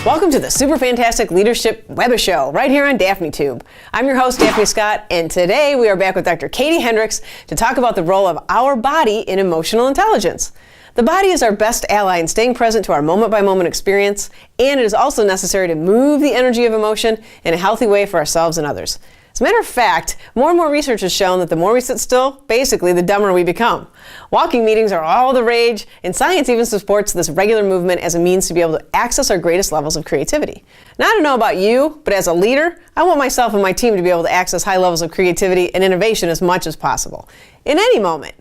Welcome to the Super Fantastic Leadership Webishow right here on Daphne Tube. I'm your host, Daphne Scott, and today we are back with Dr. Katie Hendricks to talk about the role of our body in emotional intelligence. The body is our best ally in staying present to our moment-by-moment experience, and it is also necessary to move the energy of emotion in a healthy way for ourselves and others. As a matter of fact, more and more research has shown that the more we sit still, basically, the dumber we become. Walking meetings are all the rage, and science even supports this regular movement as a means to be able to access our greatest levels of creativity. Now, I don't know about you, but as a leader, I want myself and my team to be able to access high levels of creativity and innovation as much as possible, in any moment.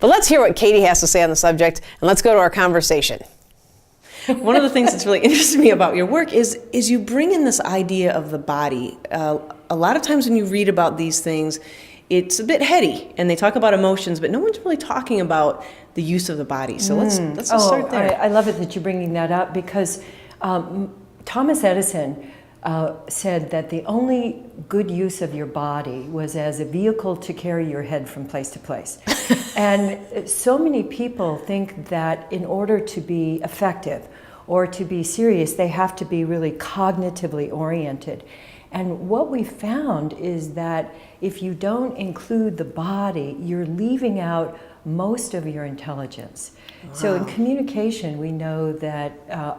But let's hear what Katie has to say on the subject, and let's go to our conversation. One of the things that's really interesting me about your work is you bring in this idea of the body. A lot of times when you read about these things, it's a bit heady, and they talk about emotions, but no one's really talking about the use of the body. So let's just start there. I love it that you're bringing that up because Thomas Edison said that the only good use of your body was as a vehicle to carry your head from place to place. And so many people think that in order to be effective or to be serious, they have to be really cognitively oriented. And what we found is that if you don't include the body, you're leaving out most of your intelligence. Wow. So in communication, we know that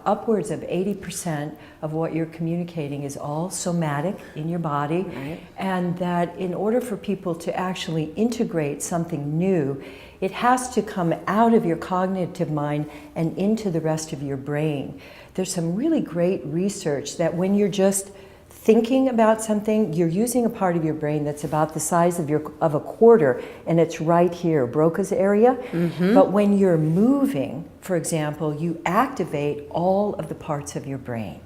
upwards of 80% of what you're communicating is all somatic in your body, right. And that in order for people to actually integrate something new, it has to come out of your cognitive mind and into the rest of your brain. There's some really great research that when you're just thinking about something, you're using a part of your brain that's about the size of a quarter, and it's right here, Broca's area. Mm-hmm. But when you're moving, for example, you activate all of the parts of your brain.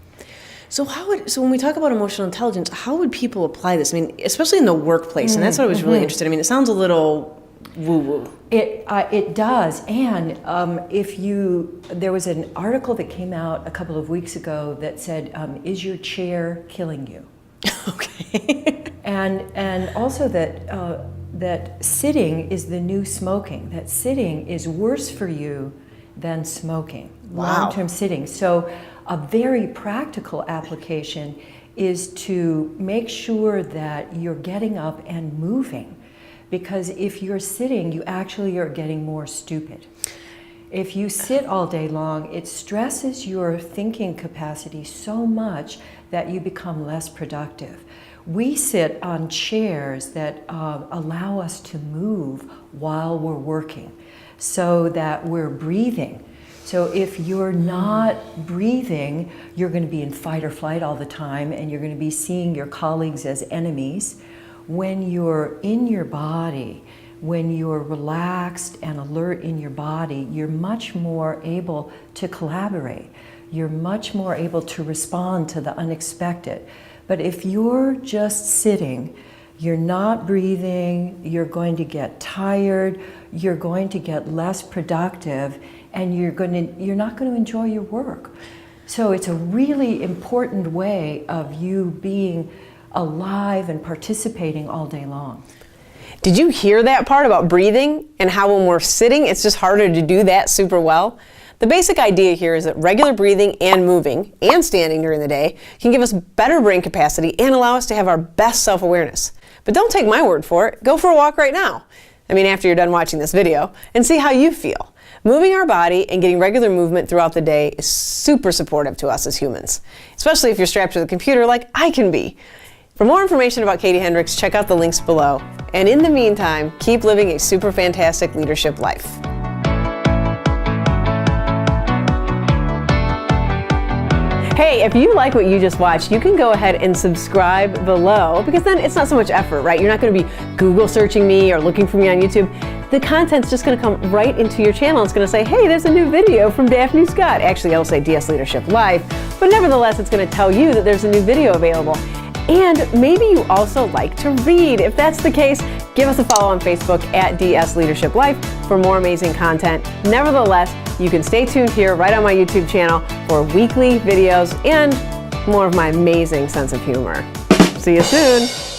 So when we talk about emotional intelligence, how would people apply this? I mean, especially in the workplace, and that's what I was really interested in. I mean, it sounds a little woo-woo. It does, and there was an article that came out a couple of weeks ago that said, "Is your chair killing you?" Okay. and also that sitting is the new smoking. That sitting is worse for you than smoking. Wow. Long-term sitting. So a very practical application is to make sure that you're getting up and moving. Because if you're sitting, you actually are getting more stupid. If you sit all day long, it stresses your thinking capacity so much that you become less productive. We sit on chairs that allow us to move while we're working so that we're breathing. So if you're not breathing, you're going to be in fight or flight all the time, and you're going to be seeing your colleagues as enemies. When you're in your body, when you're relaxed and alert in your body, you're much more able to collaborate. You're much more able to respond to the unexpected. But if you're just sitting, you're not breathing, you're going to get tired, you're going to get less productive, and you're not going to enjoy your work. So it's a really important way of you being alive and participating all day long. Did you hear that part about breathing and how when we're sitting, it's just harder to do that super well? The basic idea here is that regular breathing and moving and standing during the day can give us better brain capacity and allow us to have our best self-awareness. But don't take my word for it. Go for a walk right now. I mean, after you're done watching this video, and see how you feel. Moving our body and getting regular movement throughout the day is super supportive to us as humans, especially if you're strapped to the computer like I can be. For more information about Katie Hendricks, check out the links below. And in the meantime, keep living a super fantastic leadership life. Hey, if you like what you just watched, you can go ahead and subscribe below, because then it's not so much effort, right? You're not going to be Google searching me or looking for me on YouTube. The content's just going to come right into your channel. It's going to say, hey, there's a new video from Daphne Scott. Actually, it'll say DS Leadership Life, but nevertheless, it's going to tell you that there's a new video available. And maybe you also like to read. If that's the case, give us a follow on Facebook at DS Leadership Life for more amazing content. Nevertheless, you can stay tuned here right on my YouTube channel for weekly videos and more of my amazing sense of humor. See you soon.